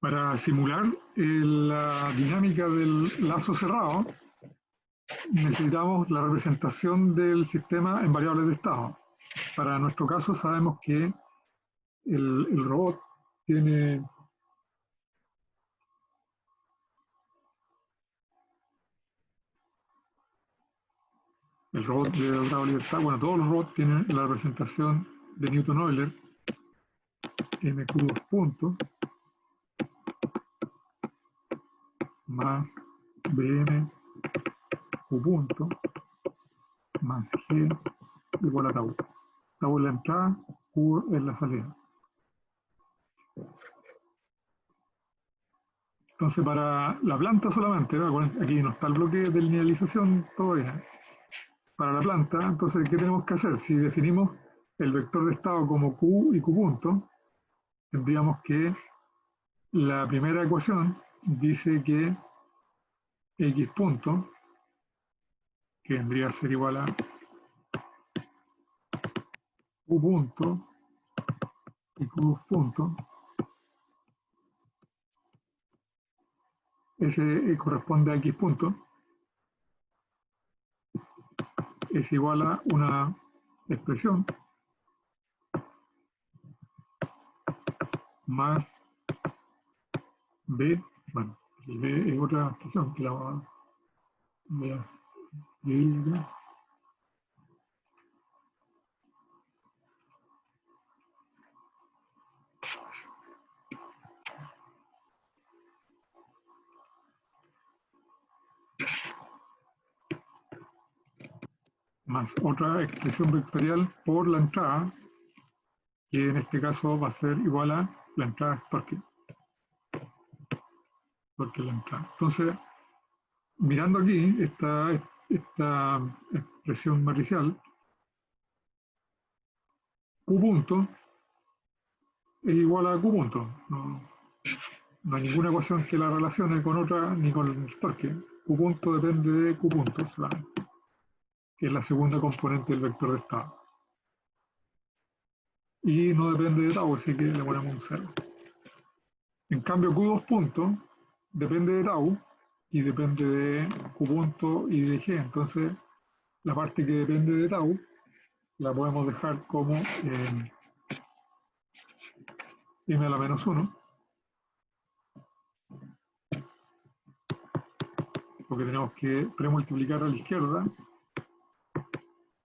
Para simular la dinámica del lazo cerrado, necesitamos la representación del sistema en variables de estado. Para nuestro caso sabemos que el robot tiene el robot de grado de libertad, bueno, todos los robots tienen la representación de Newton-Euler, mq2 puntos, más bm q punto, más g igual a tau. Tau es la entrada, q es la salida. Entonces, para la planta solamente, aquí no está el bloque de linealización todavía. Para la planta, entonces, ¿qué tenemos que hacer? Si definimos el vector de estado como q y q punto, tendríamos que la primera ecuación dice que x punto, que vendría a ser igual a q punto y q punto, ese corresponde a x punto, es igual a una expresión más b, bueno, el b es otra expresión que la voy a escribir acá. Más otra expresión vectorial por la entrada, que en este caso va a ser igual a la entrada torque. Torque es la entrada. Entonces, mirando aquí esta expresión matricial, Q punto es igual a Q punto. No hay ninguna ecuación que la relacione con otra ni con el torque. Q punto depende de Q punto solamente, que es la segunda componente del vector de estado. Y no depende de tau, así que le ponemos un 0. En cambio, Q2 punto depende de tau y depende de Q punto y de G. Entonces, la parte que depende de tau la podemos dejar como m a la menos 1, porque tenemos que premultiplicar a la izquierda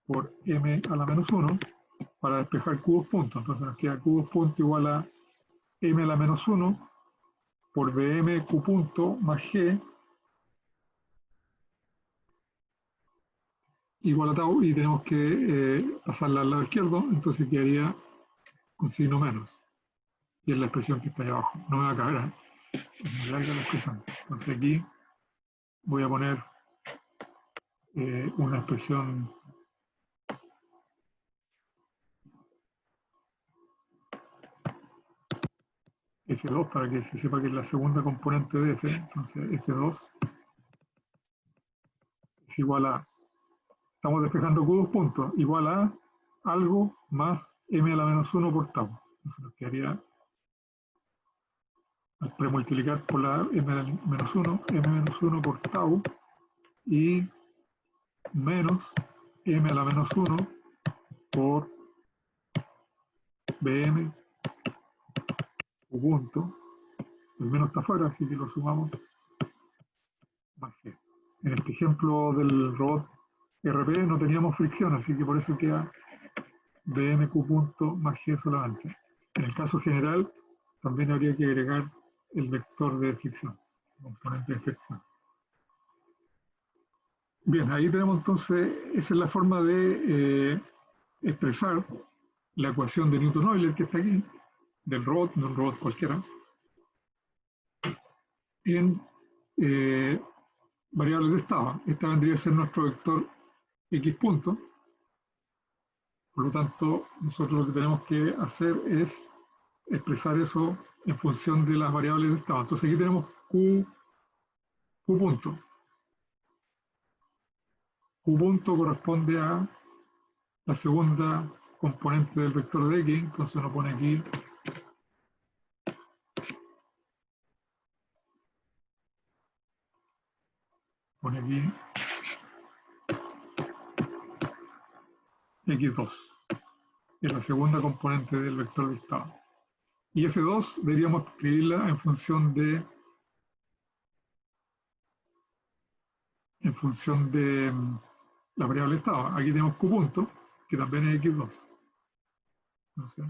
por m a la menos 1 para despejar Q2 punto. Entonces nos queda Q2 punto igual a m a la menos 1 por bm Q punto más g igual a tau, y tenemos que pasarla al lado izquierdo, entonces quedaría con signo menos. Y es la expresión que está ahí abajo. No me va a caber, es muy larga la expresión. Entonces aquí voy a poner una expresión F2 para que se sepa que es la segunda componente de F. Entonces F2 es igual a, estamos despejando Q2 puntos, igual a algo más m a la menos 1 por tau. Entonces nos quedaría, al premultiplicar por la m a la menos 1, m menos 1 por tau y menos m a la menos 1 por bm Q punto. El menos está afuera, así que lo sumamos más g. En este ejemplo del robot RP no teníamos fricción, así que por eso queda bmq punto más g solamente. En el caso general, también habría que agregar el vector de fricción, componente de fricción. Bien, ahí tenemos entonces, esa es la forma de expresar la ecuación de Newton-Euler que está aquí, del robot, de un robot cualquiera, en variables de estado. Esta vendría a ser nuestro vector x punto. Por lo tanto, nosotros lo que tenemos que hacer es expresar eso en función de las variables de estado. Entonces aquí tenemos Q punto. Q punto corresponde a la segunda componente del vector de x, entonces uno pone aquí Pone aquí x2, es la segunda componente del vector de estado. Y f2 deberíamos escribirla en función de la variable estado. Aquí tenemos q punto, que también es x2. Entonces,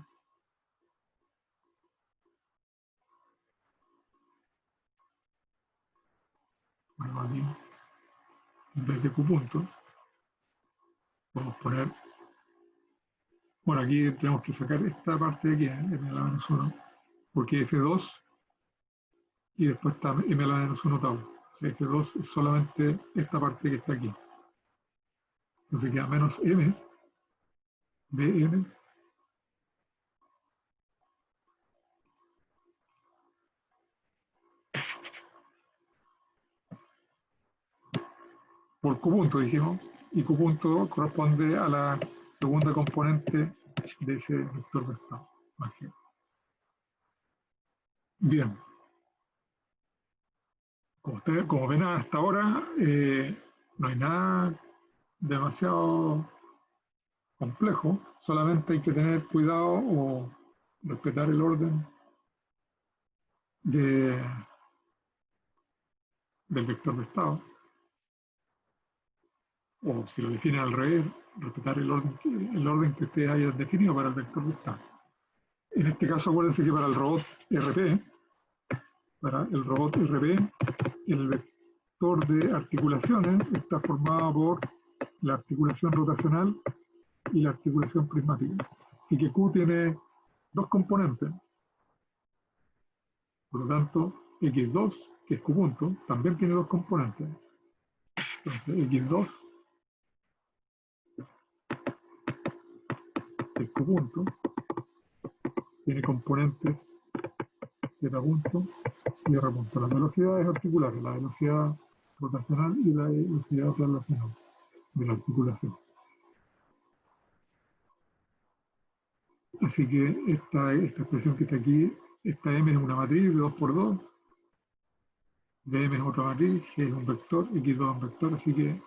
bueno, aquí, en vez de q punto, vamos a poner, bueno, aquí tenemos que sacar esta parte de aquí, m a la menos 1, porque f2 y después está m a la menos 1 tau. O sea, f2 es solamente esta parte que está aquí. Entonces queda menos m, bm, por q punto, dijimos, y q punto corresponde a la segunda componente de ese vector de estado. Bien, como ven hasta ahora, no hay nada demasiado complejo, solamente hay que tener cuidado o respetar el orden de, del vector de estado, o si lo definen al revés, respetar el orden que ustedes hayan definido para el vector de estado. En este caso, acuérdense que para el robot RP, el vector de articulaciones está formado por la articulación rotacional y la articulación prismática. Así que Q tiene dos componentes. Por lo tanto, X2, que es Q punto, también tiene dos componentes. Entonces, X2 que es Q punto, tiene componentes Z punto y R punto. Las velocidades articulares, la velocidad rotacional y la velocidad translacional de la articulación. Así que esta expresión que está aquí, esta M es una matriz de 2 por 2, Bm es otra matriz, G es un vector, X2 es un vector, así que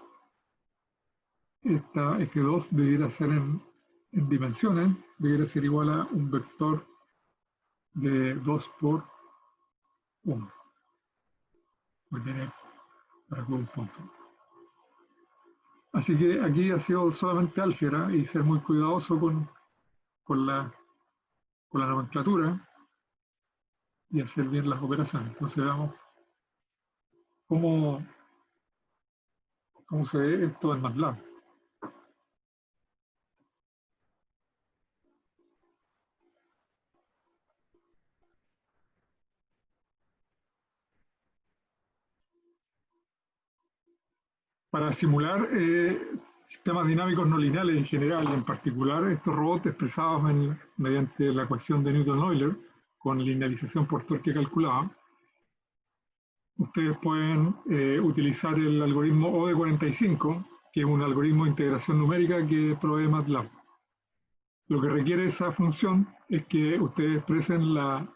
esta F2 debiera ser en dimensiones, debiera ser igual a un vector de 2 por 1. Voy a tener para un punto. Así que aquí ha sido solamente álgebra y ser muy cuidadoso con la nomenclatura y hacer bien las operaciones. Entonces veamos cómo se ve esto en MATLAB. Para simular sistemas dinámicos no lineales en general, y en particular estos robots expresados mediante la ecuación de Newton-Euler con linealización por torque calculada, ustedes pueden utilizar el algoritmo ODE45, que es un algoritmo de integración numérica que provee MATLAB. Lo que requiere esa función es que ustedes expresen la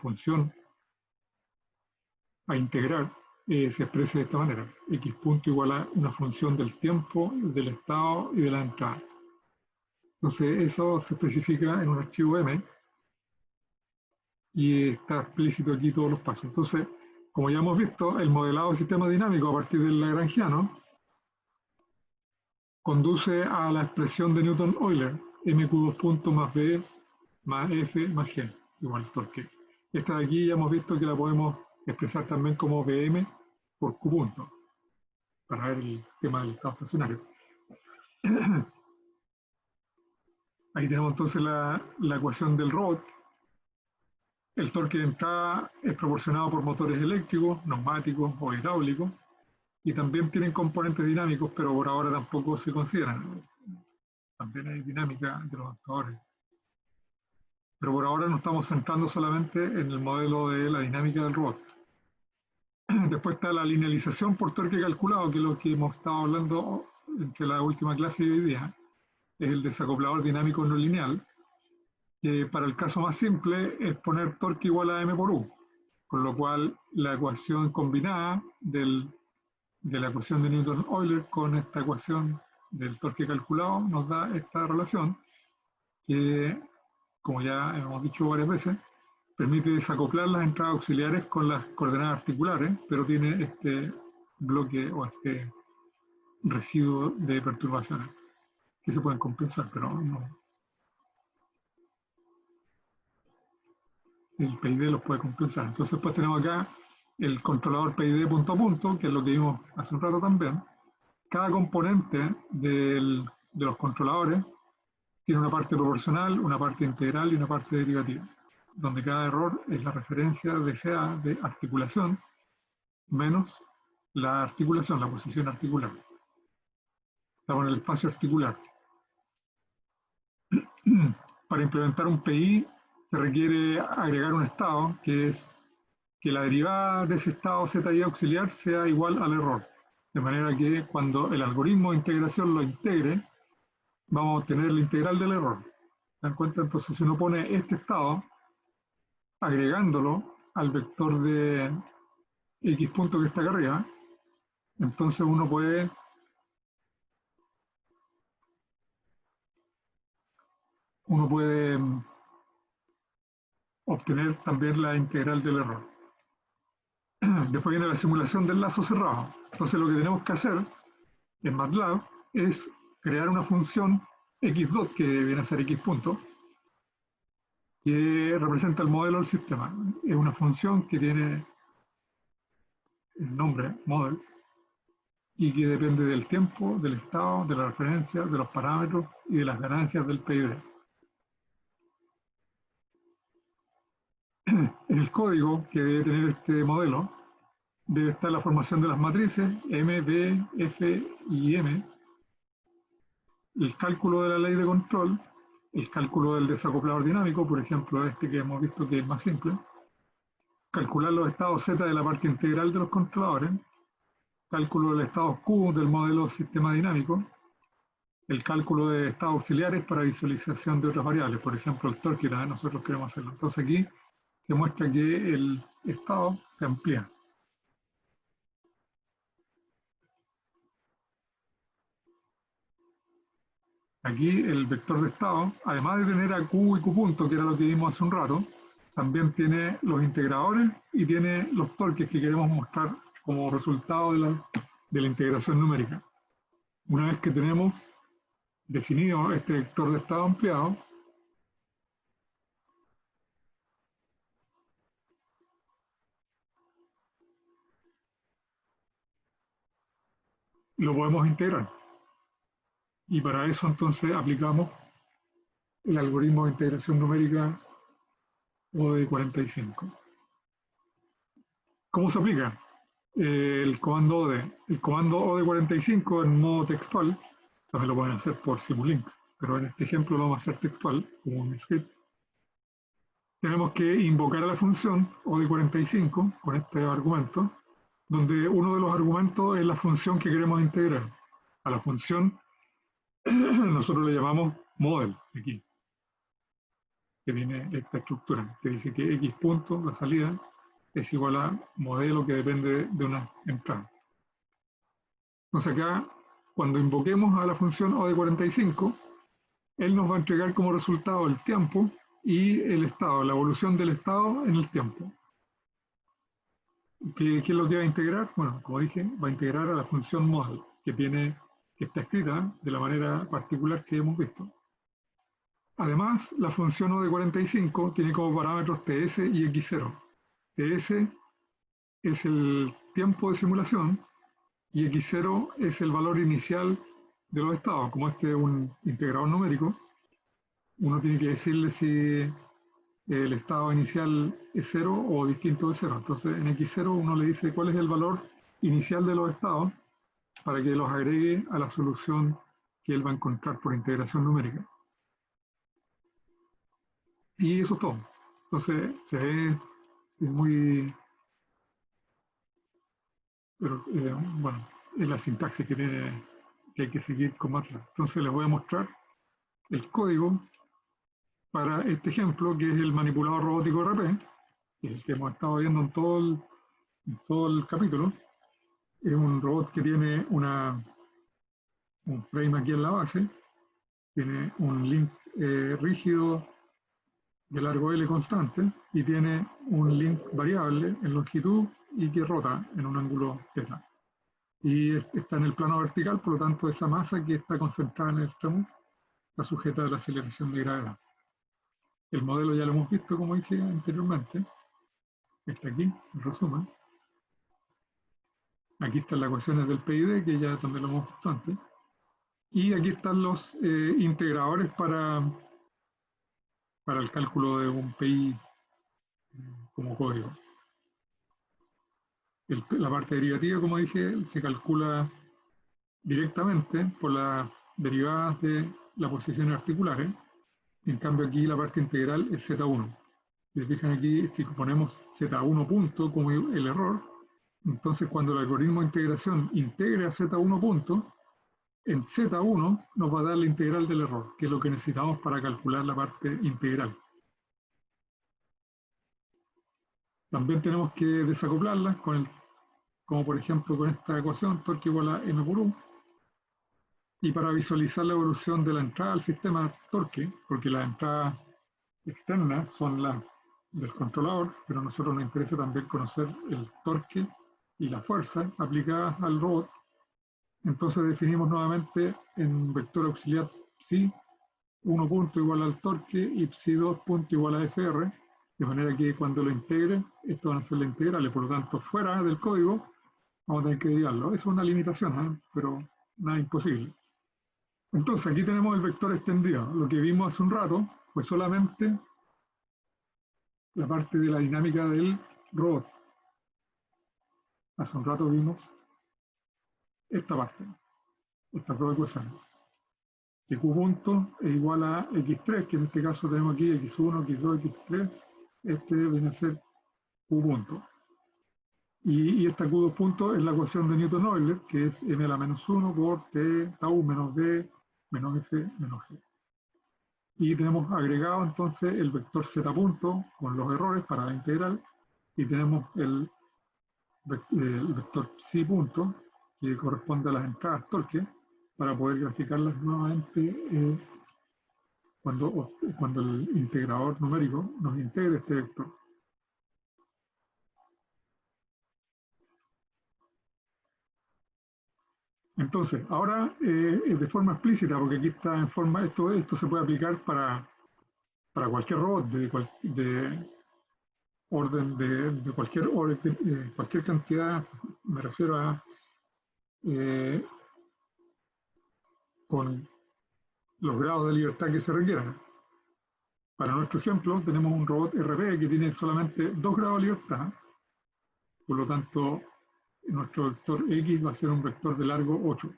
función a integrar, se exprese de esta manera: x punto igual a una función del tiempo, del estado y de la entrada. Entonces eso se especifica en un archivo M y está explícito aquí todos los pasos. Entonces, como ya hemos visto, el modelado de sistema dinámico a partir del lagrangiano conduce a la expresión de Newton-Euler, mq2 punto más b más f más g igual torque. Esta de aquí ya hemos visto que la podemos expresar también como Bm por Q punto, para ver el tema del estado estacionario. Ahí tenemos entonces la ecuación del robot. El torque de entrada es proporcionado por motores eléctricos, neumáticos o hidráulicos, y también tienen componentes dinámicos, pero por ahora tampoco se consideran. También hay dinámica de los actuadores. Pero por ahora nos estamos centrando solamente en el modelo de la dinámica del robot. Después está la linealización por torque calculado, que es lo que hemos estado hablando entre la última clase y hoy día. Es el desacoplador dinámico no lineal, que para el caso más simple es poner torque igual a m por u, con lo cual la ecuación combinada del de la ecuación de Newton-Euler con esta ecuación del torque calculado nos da esta relación que, como ya hemos dicho varias veces, permite desacoplar las entradas auxiliares con las coordenadas articulares, pero tiene este bloque o este residuo de perturbaciones que se pueden compensar, pero no. El PID los puede compensar. Entonces, pues tenemos acá el controlador PID punto a punto, que es lo que vimos hace un rato también. Cada componente de los controladores tiene una parte proporcional, una parte integral y una parte derivativa, donde cada error es la referencia deseada de articulación menos la articulación, la posición articular. Estamos en el espacio articular. Para implementar un PI se requiere agregar un estado, que es que la derivada de ese estado ZI auxiliar sea igual al error. De manera que cuando el algoritmo de integración lo integre, vamos a obtener la integral del error. ¿Se dan cuenta? Entonces, si uno pone este estado, agregándolo al vector de x punto que está acá arriba, entonces uno puede obtener también la integral del error. Después viene la simulación del lazo cerrado. Entonces lo que tenemos que hacer en MATLAB es crear una función x dot, que viene a ser x punto, que representa el modelo del sistema. Es una función que tiene el nombre model y que depende del tiempo, del estado, de la referencia, de los parámetros y de las ganancias del PID. En el código que debe tener este modelo debe estar la formación de las matrices M, B, F y M, el cálculo de la ley de control, el cálculo del desacoplador dinámico, por ejemplo este que hemos visto que es más simple, calcular los estados Z de la parte integral de los controladores, cálculo del estado Q del modelo sistema dinámico, el cálculo de estados auxiliares para visualización de otras variables, por ejemplo el torque, también nosotros queremos hacerlo. Entonces aquí se muestra que el estado se amplía. Aquí el vector de estado, además de tener a Q y Q punto, que era lo que vimos hace un rato, también tiene los integradores y tiene los torques que queremos mostrar como resultado de la integración numérica. Una vez que tenemos definido este vector de estado ampliado, lo podemos integrar. Y para eso entonces aplicamos el algoritmo de integración numérica ODE45. ¿Cómo se aplica? El comando ODE. El comando ODE45 en modo textual, también lo pueden hacer por Simulink, pero en este ejemplo lo vamos a hacer textual, como un script. Tenemos que invocar a la función ODE45 con este argumento, donde uno de los argumentos es la función que queremos integrar. A la función nosotros le llamamos model aquí, que tiene esta estructura, que dice que x punto, la salida, es igual a modelo que depende de una entrada. Entonces acá, cuando invoquemos a la función ODE45, él nos va a entregar como resultado el tiempo y el estado, la evolución del estado en el tiempo. ¿Qué es lo que va a integrar? Bueno, como dije, va a integrar a la función model, que está escrita de la manera particular que hemos visto. Además, la función ODE45 tiene como parámetros TS y X0. TS es el tiempo de simulación y X0 es el valor inicial de los estados. Como este es un integrador numérico, uno tiene que decirle si el estado inicial es 0 o distinto de 0. Entonces en X0 uno le dice cuál es el valor inicial de los estados para que los agregue a la solución que él va a encontrar por integración numérica. Y eso es todo. Entonces se ve muy... Pero bueno, es la sintaxis que hay que seguir con MATLAB. Entonces les voy a mostrar el código para este ejemplo, que es el manipulador robótico RP, que es el que hemos estado viendo en todo el capítulo. es un robot que tiene un frame aquí en la base, tiene un link rígido de largo L constante y tiene un link variable en longitud y que rota en un ángulo θ. Y está en el plano vertical, por lo tanto esa masa que está concentrada en el extremo está sujeta a la aceleración de gravedad. El modelo ya lo hemos visto, como dije anteriormente. Está aquí, en resumen. Aquí están las ecuaciones del PID, que ya también lo hemos visto antes. Y aquí están los integradores para el cálculo de un PI como código. La parte derivativa, como dije, se calcula directamente por las derivadas de las posiciones articulares. En cambio aquí la parte integral es Z1. Si se fijan aquí, si ponemos Z1 punto como el error, entonces cuando el algoritmo de integración integre a Z1 punto, en Z1 nos va a dar la integral del error, que es lo que necesitamos para calcular la parte integral. También tenemos que desacoplarla como por ejemplo con esta ecuación, torque igual a m por u. Y para visualizar la evolución de la entrada al sistema torque, porque las entradas externas son las del controlador, pero a nosotros nos interesa también conocer el torque y la fuerza aplicadas al robot. Entonces definimos nuevamente en vector auxiliar psi 1 punto igual al torque y psi 2 punto igual a fr, de manera que cuando lo integre, esto van a ser las integrales, por lo tanto fuera del código vamos a tener que derivarlo. Eso es una limitación, pero nada imposible. Entonces aquí tenemos el vector extendido. Lo que vimos hace un rato fue solamente la parte de la dinámica del robot. Hace un rato vimos esta parte, estas dos ecuaciones. Que Q punto es igual a X3, que en este caso tenemos aquí X1, X2, X3. Este viene a ser Q punto. Y esta Q2 punto es la ecuación de Newton-Euler, que es m a la menos 1 por T tau menos B menos F menos G. Y tenemos agregado entonces el vector Z punto con los errores para la integral. Y tenemos el vector psi punto, que corresponde a las entradas torque, para poder graficarlas nuevamente cuando el integrador numérico nos integre este vector. Entonces, ahora de forma explícita, porque aquí está en forma, esto se puede aplicar para cualquier robot de orden de cualquier orden, cualquier cantidad, me refiero a con los grados de libertad que se requieran. Para nuestro ejemplo, tenemos un robot RP que tiene solamente 2 grados de libertad, por lo tanto, nuestro vector X va a ser un vector de largo 8.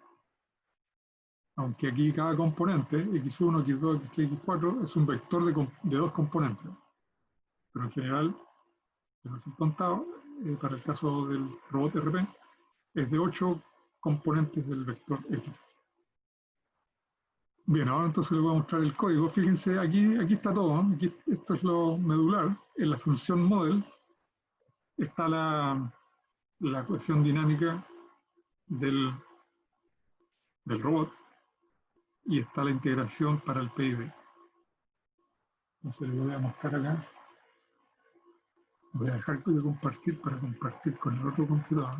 Aunque aquí cada componente, X1, X2, X3, X4, es un vector de 2 componentes. Pero en general, que no es contado, para el caso del robot RP, es de 8 componentes del vector X. Bien, ahora entonces les voy a mostrar el código. Fíjense, aquí está todo. Aquí, esto es lo medular. En la función model está la ecuación dinámica del robot y está la integración para el PID. Entonces les voy a mostrar acá. Voy a dejar de compartir para compartir con el otro computador.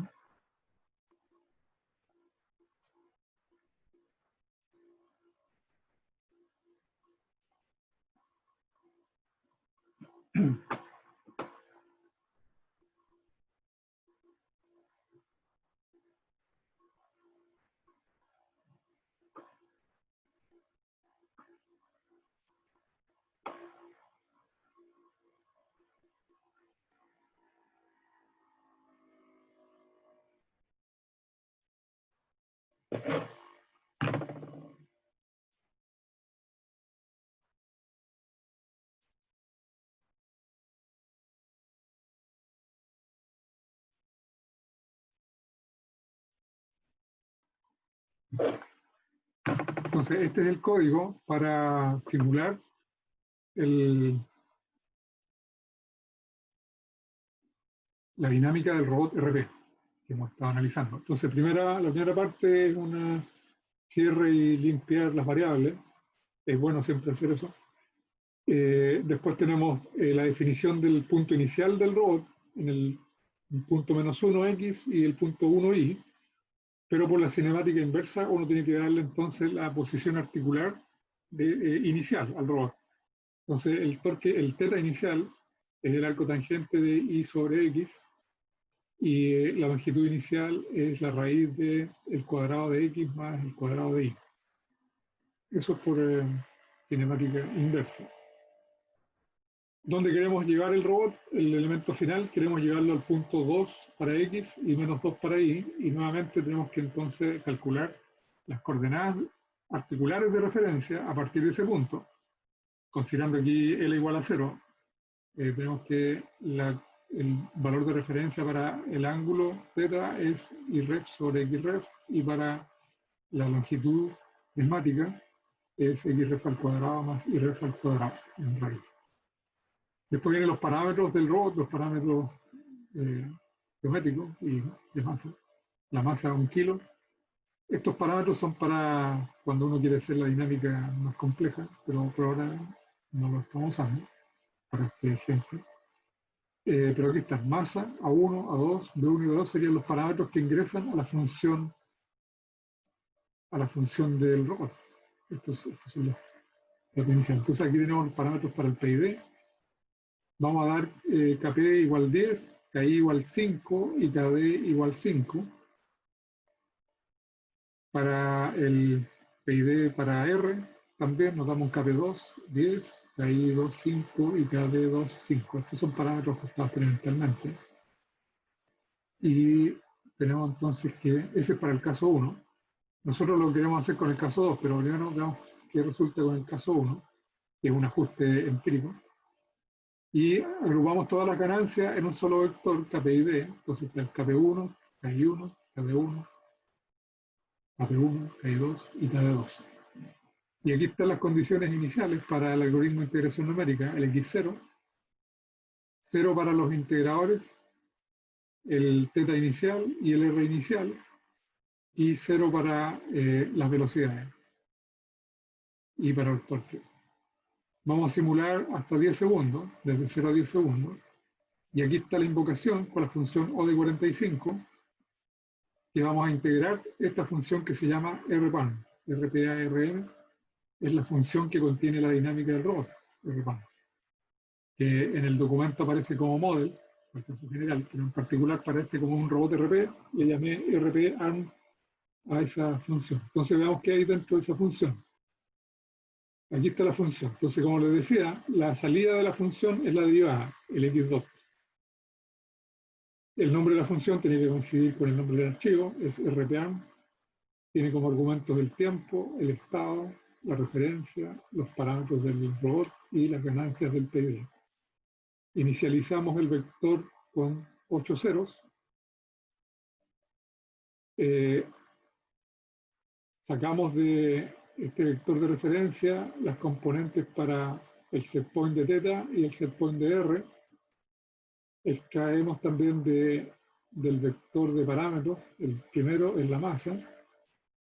Entonces, este es el código para simular la dinámica del robot RP. que hemos estado analizando. Entonces, la primera parte es una cierre y limpiar las variables. Es bueno siempre hacer eso. Después tenemos la definición del punto inicial del robot en el punto -1x y el punto 1y, pero por la cinemática inversa uno tiene que darle entonces la posición articular inicial al robot. Entonces el torque, el teta inicial es el arco tangente de y sobre x, y la longitud inicial es la raíz del cuadrado de x más el cuadrado de y. Eso es por cinemática inversa. ¿Dónde queremos llevar el robot? El elemento final queremos llevarlo al punto 2 para x y -2 para y, y nuevamente tenemos que entonces calcular las coordenadas articulares de referencia a partir de ese punto. Considerando aquí L igual a 0, tenemos que el valor de referencia para el ángulo θ es y ref sobre x ref, y para la longitud prismática es x ref al cuadrado más y ref al cuadrado en raíz. Después vienen los parámetros del robot, los parámetros geométricos y de masa. La masa 1 kilo. Estos parámetros son para cuando uno quiere hacer la dinámica más compleja, pero por ahora no lo estamos usando para este ejemplo. Pero aquí está, masa, A1, A2, B1 y B2 serían los parámetros que ingresan a la función del robot. Estos son los iniciales. Entonces aquí tenemos los parámetros para el PID. Vamos a dar KP igual 10, KI igual 5 y KD igual 5. Para el PID para R también nos damos un KP2, 10, KI 2, 5 y KD 2, 5. Estos son parámetros ajustados experimentalmente. Y tenemos entonces que ese es para el caso 1. Nosotros lo queremos hacer con el caso 2, pero primero veamos qué resulta con el caso 1, que es un ajuste empírico. Y agrupamos todas las ganancias en un solo vector KPID. Entonces está el KP1, KI1, KD1, KP1, KI2 y KD2. Y aquí están las condiciones iniciales para el algoritmo de integración numérica, el X0, 0 para los integradores, el θ inicial y el R inicial, y 0 para las velocidades y para el torque. Vamos a simular hasta 10 segundos, desde 0 a 10 segundos, y aquí está la invocación con la función O de 45, que vamos a integrar esta función que se llama RPAN, RPARM, es la función que contiene la dinámica del robot, RPAN, que en el documento aparece como model, en caso general, pero en particular para este como un robot RP, le llamé RPARM a esa función. Entonces veamos qué hay dentro de esa función. Aquí está la función. Entonces, como les decía, la salida de la función es la derivada, el x2. El nombre de la función tiene que coincidir con el nombre del archivo, es rpam. Tiene como argumentos el tiempo, el estado, la referencia, los parámetros del robot y las ganancias del PID. Inicializamos el vector con 8 ceros. Sacamos de este vector de referencia las componentes para el setpoint de θ y el setpoint de R. Extraemos también del vector de parámetros, el primero es la masa.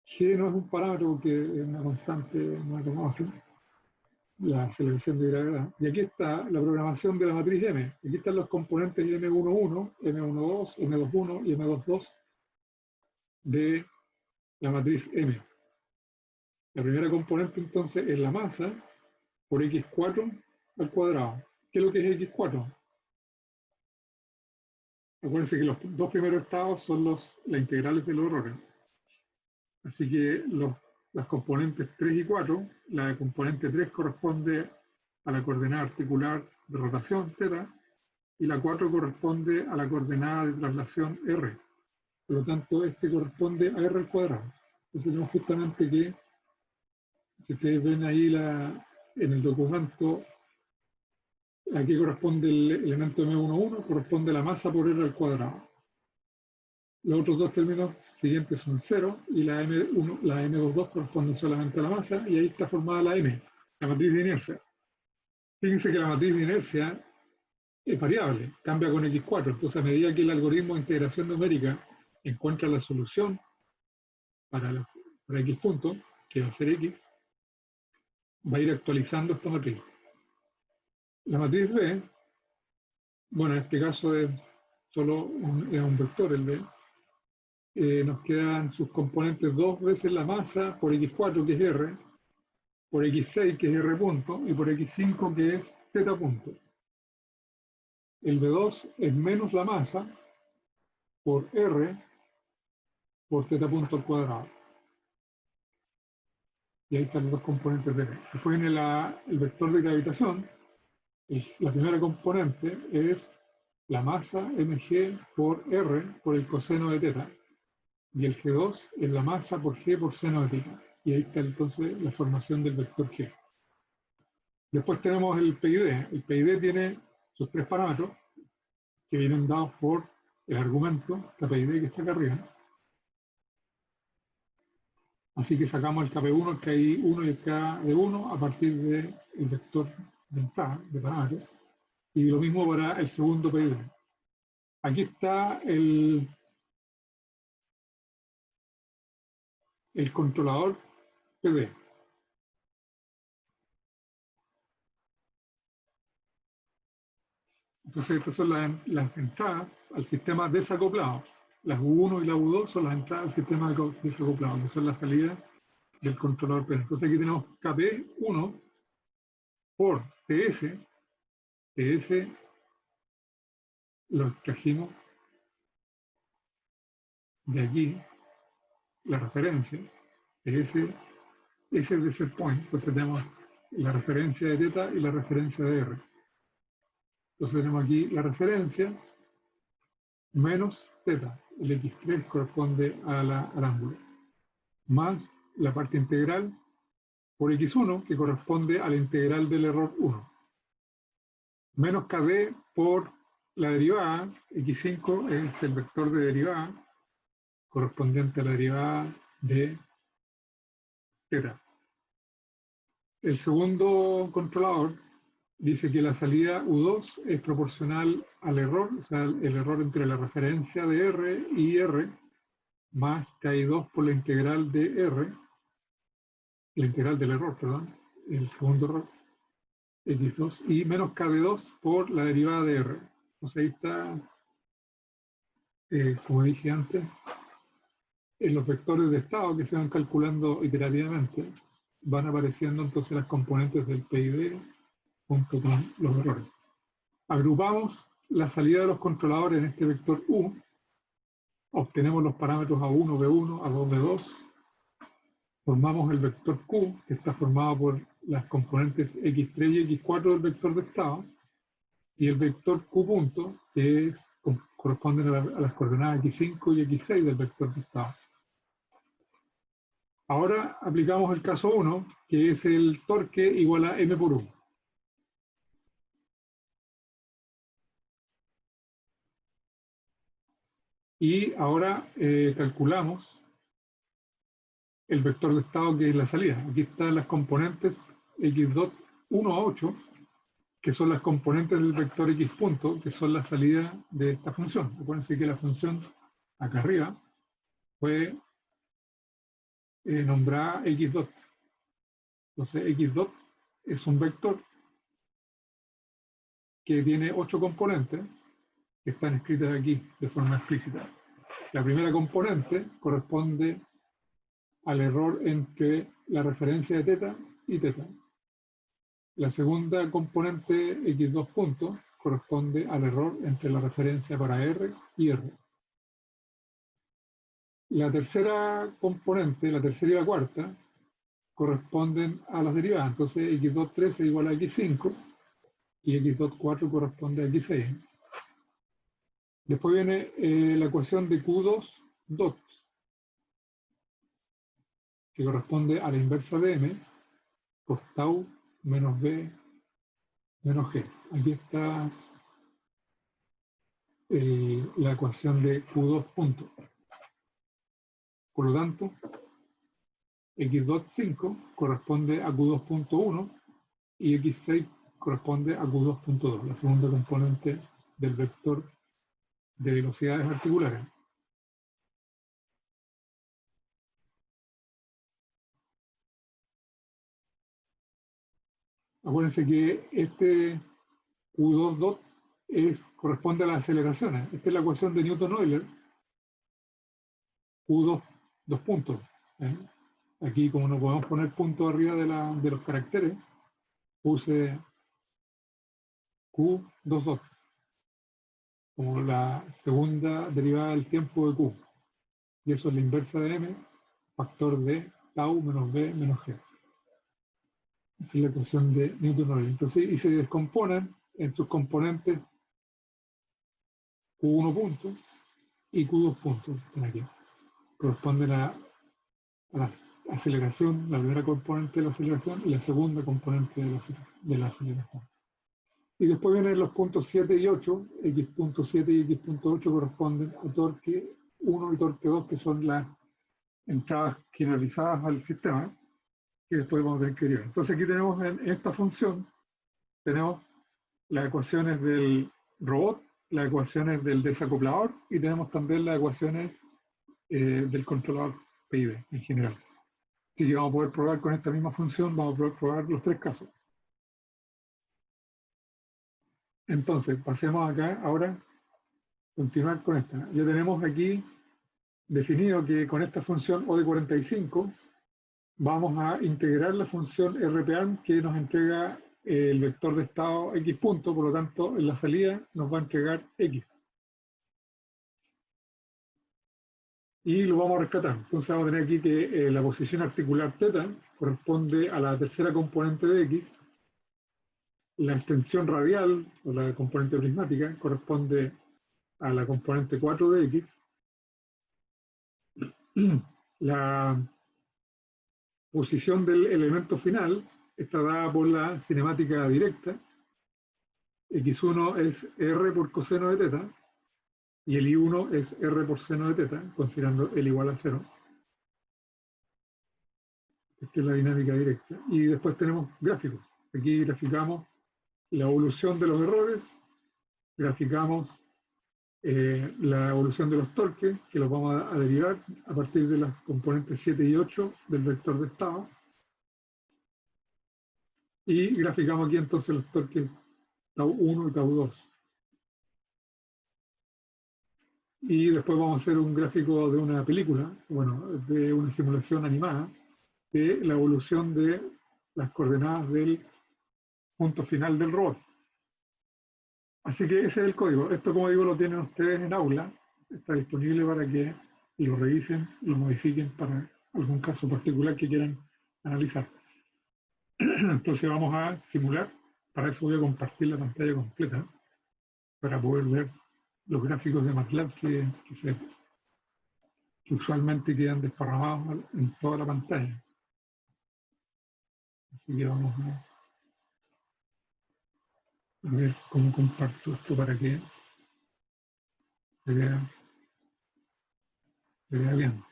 G no es un parámetro porque es una constante matemática, la aceleración de gravedad. Y aquí está la programación de la matriz M. Aquí están los componentes M11, M12, M21 y M22 de la matriz M. La primera componente entonces es la masa por x4 al cuadrado. ¿Qué es lo que es x4? Acuérdense que los dos primeros estados son las integrales de los errores. Así que las componentes 3 y 4, la componente 3 corresponde a la coordenada articular de rotación θ, y la 4 corresponde a la coordenada de traslación r. Por lo tanto, este corresponde a r al cuadrado. Entonces tenemos justamente que, si ustedes ven ahí en el documento, aquí corresponde el elemento M11, corresponde a la masa por r al cuadrado. Los otros dos términos siguientes son 0 y la M22 corresponde solamente a la masa, y ahí está formada la M, la matriz de inercia. Fíjense que la matriz de inercia es variable, cambia con X4, entonces a medida que el algoritmo de integración numérica encuentra la solución para X punto, que va a ser X, va a ir actualizando esta matriz. La matriz B, bueno, en este caso es solo un vector el B, nos quedan sus componentes dos veces la masa por X4, que es R, por X6, que es R punto, y por X5, que es θ punto. El B2 es menos la masa por R por θ punto al cuadrado. Y ahí están los dos componentes de R. Después viene el vector de gravitación. La primera componente es la masa mg por R por el coseno de θ. Y el G2 es la masa por G por seno de θ. Y ahí está entonces la formación del vector G. Después tenemos el PID. El PID tiene sus tres parámetros que vienen dados por el argumento KPID que está acá arriba. Así que sacamos el KP1, el KI1 y el KD1 a partir del vector de entrada, de parámetros. Y lo mismo para el segundo PID. Aquí está el controlador PD. Entonces estas son las entradas al sistema desacoplado. Las U1 y la U2 son las entradas al sistema desacoplado, que son las salidas del controlador PD. Entonces aquí tenemos KP1 por TS. TS lo extrajimos de aquí, la referencia. TS es de set point. Entonces tenemos la referencia de θ y la referencia de R. Entonces tenemos aquí la referencia menos θ. El X3 corresponde al ángulo. Más la parte integral por X1, que corresponde a la integral del error 1. Menos KD por la derivada. X5 es el vector de derivada correspondiente a la derivada de θ. El segundo controlador dice que la salida U2 es proporcional al error, o sea, el error entre la referencia de R y R, más KI2 por la integral de R, la integral del error, perdón, el segundo error, X2, y menos KB2 por la derivada de R. Entonces ahí está, como dije antes, en los vectores de estado que se van calculando iterativamente, van apareciendo entonces las componentes del PID junto con los errores. Agrupamos la salida de los controladores en este vector U, obtenemos los parámetros A1, B1, A2, B2, formamos el vector Q, que está formado por las componentes X3 y X4 del vector de estado, y el vector Q punto, que corresponden a las coordenadas X5 y X6 del vector de estado. Ahora aplicamos el caso 1, que es el torque igual a M por U. Y ahora calculamos el vector de estado que es la salida. Aquí están las componentes X2, 1 a 8, que son las componentes del vector X punto, que son la salida de esta función. Acuérdense que la función acá arriba fue nombrada X2. Entonces X2 es un vector que tiene 8 componentes que están escritas aquí de forma explícita. La primera componente corresponde al error entre la referencia de θ y θ. La segunda componente X2 punto corresponde al error entre la referencia para R y R. La tercera componente, la tercera y la cuarta, corresponden a las derivadas. Entonces X2 es igual a X5 y X2 4 corresponde a X6. Después viene la ecuación de Q2 dot, que corresponde a la inversa de M por tau menos B menos G. Aquí está la ecuación de Q2 punto. Por lo tanto, X2 5 corresponde a Q2.1 y X6 corresponde a Q2.2, la segunda componente del vector de velocidades articulares. Acuérdense que este Q2 dot corresponde a las aceleraciones. Esta es la ecuación de Newton-Euler. Q2, dos puntos. ¿Eh? Aquí, como no podemos poner puntos arriba de los caracteres, puse Q2 dot como la segunda derivada del tiempo de Q. Y eso es la inversa de M, factor de tau menos B menos G. Esa es la ecuación de Newton-Euler. Entonces, y se descomponen en sus componentes Q1 punto y Q2 puntos. Están aquí. Corresponden a la aceleración, la primera componente de la aceleración y la segunda componente de la aceleración. Y después vienen los puntos 7 y 8, x.7 y x.8 corresponden a torque 1 y torque 2, que son las entradas generalizadas al sistema, que después vamos a tener que derivar. Entonces aquí tenemos en esta función, tenemos las ecuaciones del robot, las ecuaciones del desacoplador y tenemos también las ecuaciones del controlador PID en general. Así que vamos a poder probar con esta misma función, vamos a poder probar los tres casos. Entonces, pasemos acá, ahora, continuar con esta. Ya tenemos aquí definido que con esta función O de 45 vamos a integrar la función RPARM que nos entrega el vector de estado X punto, por lo tanto, en la salida nos va a entregar X. Y lo vamos a rescatar. Entonces vamos a tener aquí que la posición articular θ corresponde a la tercera componente de X. La extensión radial, o la componente prismática, corresponde a la componente 4 de X. La posición del elemento final está dada por la cinemática directa. X1 es R por coseno de θ. Y el I1 es R por seno de θ, considerando el igual a 0. Esta es la dinámica directa. Y después tenemos gráficos. Aquí graficamos la evolución de los errores, graficamos la evolución de los torques, que los vamos a derivar a partir de las componentes 7 y 8 del vector de estado. Y graficamos aquí entonces los torques tau 1 y tau 2. Y después vamos a hacer un gráfico de una película, bueno, de una simulación animada, de la evolución de las coordenadas del punto final del robot. Así que ese es el código. Esto, como digo, lo tienen ustedes en aula. Está disponible para que lo revisen, lo modifiquen para algún caso particular que quieran analizar. Entonces vamos a simular. Para eso voy a compartir la pantalla completa para poder ver los gráficos de MATLAB que usualmente quedan desparramados en toda la pantalla. Así que vamos a ver cómo comparto esto para que se vea bien.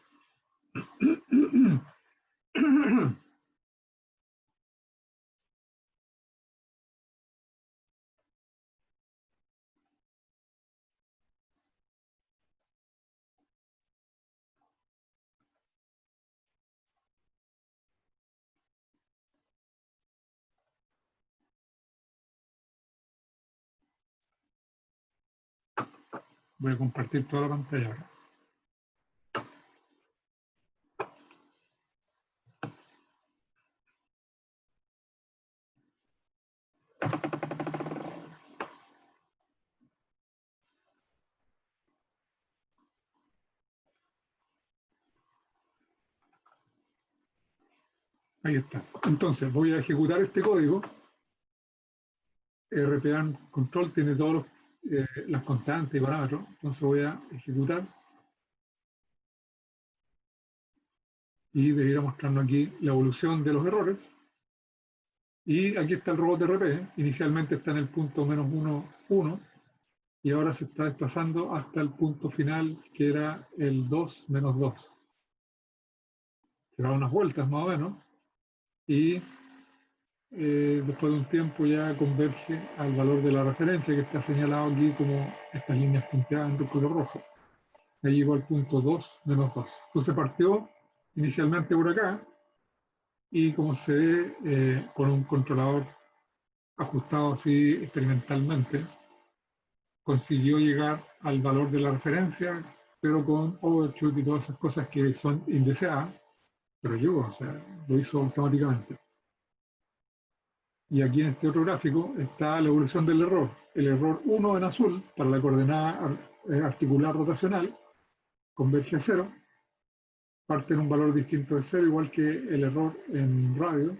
Voy a compartir toda la pantalla ahora. Ahí está. Entonces voy a ejecutar este código. RPA control tiene todas las constantes y parámetros. Entonces voy a ejecutar. Y debería mostrarnos aquí la evolución de los errores. Y aquí está el robot RP. Inicialmente está en el punto menos 1, 1. Y ahora se está desplazando hasta el punto final, que era el 2 menos 2. Se da unas vueltas más o menos. Y después de un tiempo ya converge al valor de la referencia que está señalado aquí como estas líneas punteadas en color rojo. Ahí llegó al punto 2 menos 2. Entonces partió inicialmente por acá y como se ve con un controlador ajustado así experimentalmente, consiguió llegar al valor de la referencia, pero con overshoot y todas esas cosas que son indeseadas, pero llegó, o sea, lo hizo automáticamente. Y aquí en este otro gráfico está la evolución del error. El error 1 en azul, para la coordenada articular rotacional, converge a 0, parte en un valor distinto de 0, igual que el error en radio,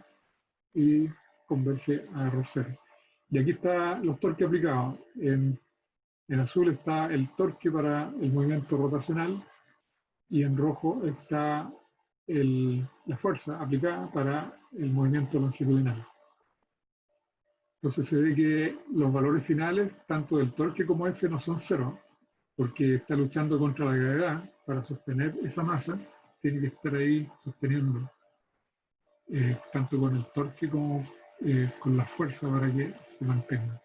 y converge a error 0. Y aquí están los torques aplicados. En azul está el torque para el movimiento rotacional y en rojo está la fuerza aplicada para el movimiento longitudinal. Entonces se ve que los valores finales, tanto del torque como F, no son cero, porque está luchando contra la gravedad para sostener esa masa, tiene que estar ahí sosteniendo, tanto con el torque como con la fuerza para que se mantenga.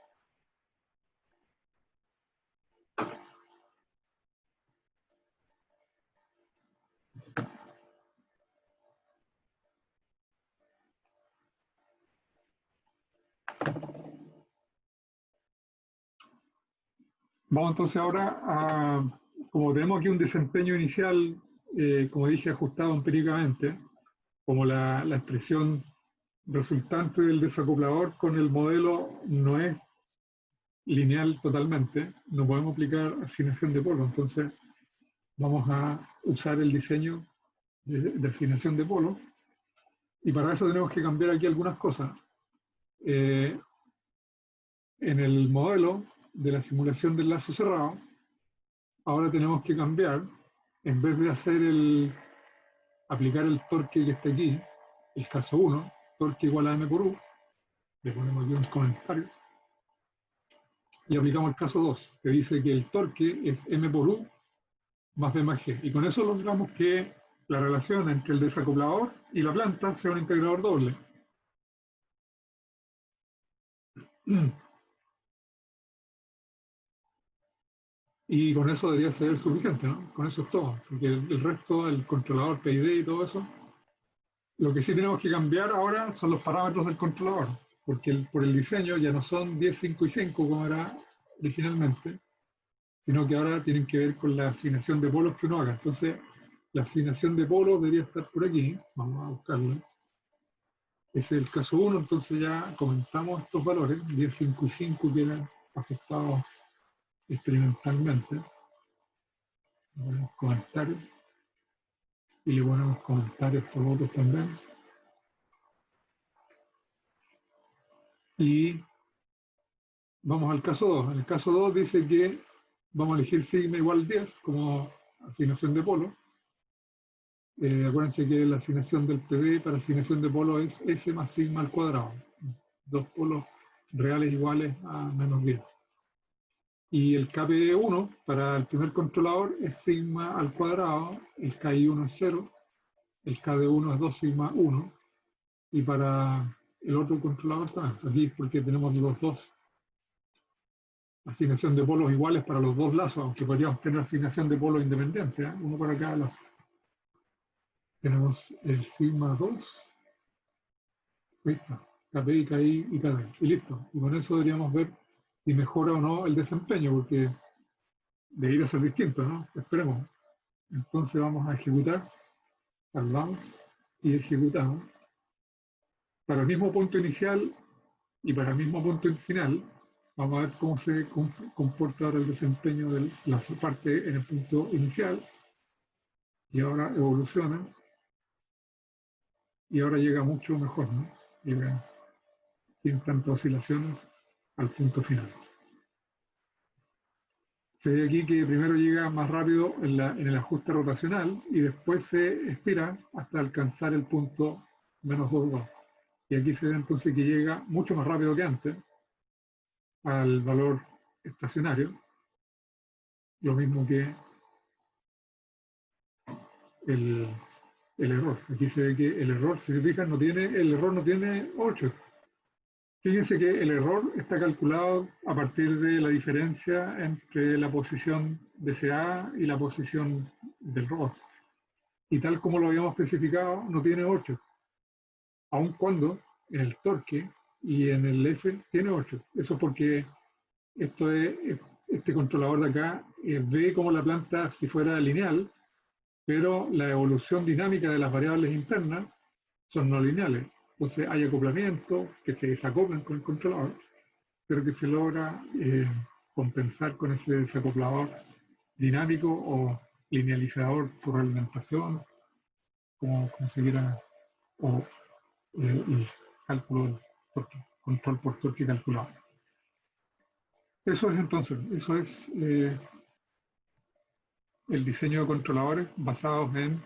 Vamos entonces ahora a, como tenemos aquí un desempeño inicial, como dije, ajustado empíricamente, como la expresión resultante del desacoplador con el modelo no es lineal totalmente, no podemos aplicar asignación de polo, entonces vamos a usar el diseño de asignación de polo y para eso tenemos que cambiar aquí algunas cosas. En el modelo de la simulación del lazo cerrado, ahora tenemos que cambiar, en vez de aplicar el torque que está aquí, el caso 1, torque igual a m por u, le ponemos aquí un comentario, y aplicamos el caso 2, que dice que el torque es m por u más b más g. Y con eso logramos que la relación entre el desacoplador y la planta sea un integrador doble. Y con eso debería ser suficiente, ¿no? Con eso es todo, porque el resto, el controlador PID y todo eso, lo que sí tenemos que cambiar ahora son los parámetros del controlador, porque por el diseño ya no son 10, 5 y 5 como era originalmente, sino que ahora tienen que ver con la asignación de polos que uno haga. Entonces, la asignación de polos debería estar por aquí, vamos a buscarlo. Ese es el caso 1, entonces ya comentamos estos valores, 10, 5 y 5 que eran afectados experimentalmente. Le ponemos comentarios y le ponemos comentarios por otros también. Y vamos al caso 2. En el caso 2 dice que vamos a elegir sigma igual 10 como asignación de polo. Acuérdense que la asignación del PD para asignación de polo es S más sigma al cuadrado. Dos polos reales iguales a menos 10. Y el KP1 para el primer controlador es sigma al cuadrado, el KI1 es 0, el KD1 es 2 sigma 1, y para el otro controlador también, aquí porque tenemos los dos asignación de polos iguales para los dos lazos, aunque podríamos tener asignación de polos independientes, uno para cada lazo. Tenemos el sigma 2, ahí está, KPI, KI y KD, y listo. Y con eso deberíamos ver si mejora o no el desempeño, porque debería ser distinto, ¿no? Esperemos. Entonces vamos a ejecutar, salvamos y ejecutamos. Para el mismo punto inicial y para el mismo punto final, vamos a ver cómo se comporta ahora el desempeño de la parte en el punto inicial. Y ahora evoluciona. Y ahora llega mucho mejor, ¿no? Llega sin tantas oscilaciones al punto final. Se ve aquí que primero llega más rápido en el ajuste rotacional y después se estira hasta alcanzar el punto menos 2,2. Y aquí se ve entonces que llega mucho más rápido que antes al valor estacionario, lo mismo que el error. Aquí se ve que el error, si se fijan, el error no tiene 8. Fíjense que el error está calculado a partir de la diferencia entre la posición de CA y la posición del robot. Y tal como lo habíamos especificado, no tiene 8. Aun cuando en el torque y en el F tiene 8. Eso porque este controlador de acá ve como la planta si fuera lineal, pero la evolución dinámica de las variables internas son no lineales. Entonces hay acoplamientos que se desacoplan con el controlador, pero que se logra compensar con ese desacoplador dinámico o linealizador por alimentación, como se quiera, o el cálculo del torque, control por torque calculado. Eso es entonces, eso es el diseño de controladores basados en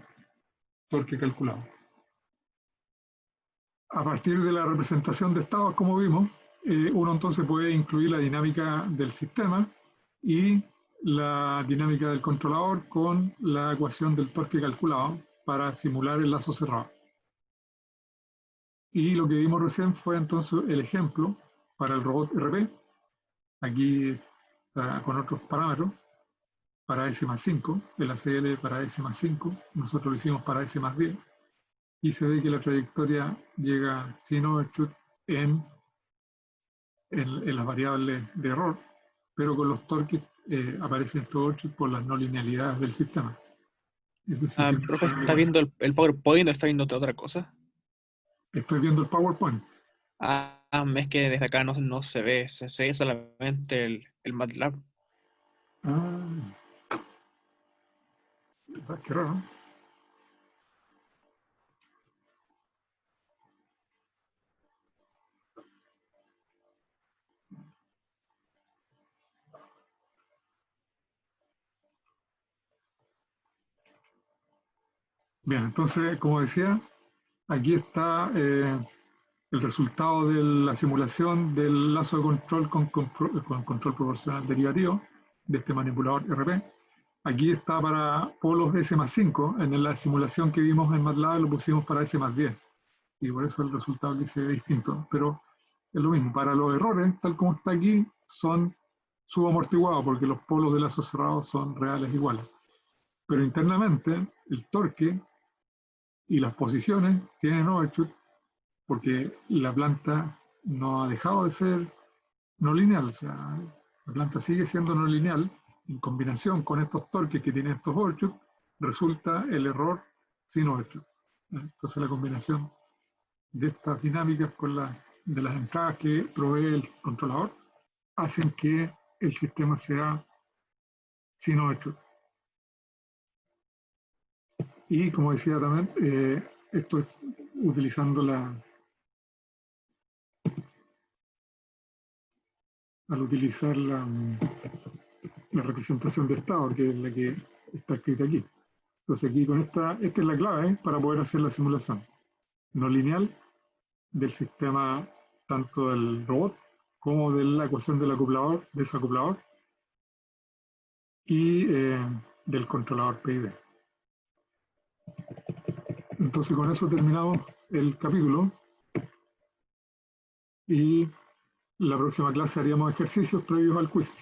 torque calculado. A partir de la representación de estados, como vimos, uno entonces puede incluir la dinámica del sistema y la dinámica del controlador con la ecuación del torque calculado para simular el lazo cerrado. Y lo que vimos recién fue entonces el ejemplo para el robot RP, aquí con otros parámetros, para S más 5, el ACL para S más 5, nosotros lo hicimos para S más 10, y se ve que la trayectoria llega sin overshoot en las variables de error, pero con los torques aparecen estos overshoot por las no linealidades del sistema. Eso sí, Profe, ¿está viendo el PowerPoint o está viendo otra cosa? Estoy viendo el PowerPoint. Es que desde acá no se ve, se ve solamente el MATLAB. Qué raro. Bien, entonces, como decía, aquí está el resultado de la simulación del lazo de control con control proporcional derivativo de este manipulador RP. Aquí está para polos S más 5, en la simulación que vimos en MATLAB lo pusimos para S más 10, y por eso el resultado aquí se ve distinto, pero es lo mismo. Para los errores, tal como está aquí, son subamortiguados porque los polos del lazo cerrado son reales iguales. Pero internamente, el torque y las posiciones tienen overshoot porque la planta no ha dejado de ser no lineal, o sea, la planta sigue siendo no lineal. En combinación con estos torques que tienen estos overshoot, resulta el error sin overshoot. Entonces la combinación de estas dinámicas con de las entradas que provee el controlador hacen que el sistema sea sin overshoot. Y como decía también, esto es utilizando al utilizar la representación de estado, que es la que está escrita aquí. Entonces aquí con esta es la clave para poder hacer la simulación no lineal del sistema, tanto del robot como de la ecuación del acoplador, desacoplador y del controlador PID. Entonces con eso terminamos el capítulo y la próxima clase haríamos ejercicios previos al quiz.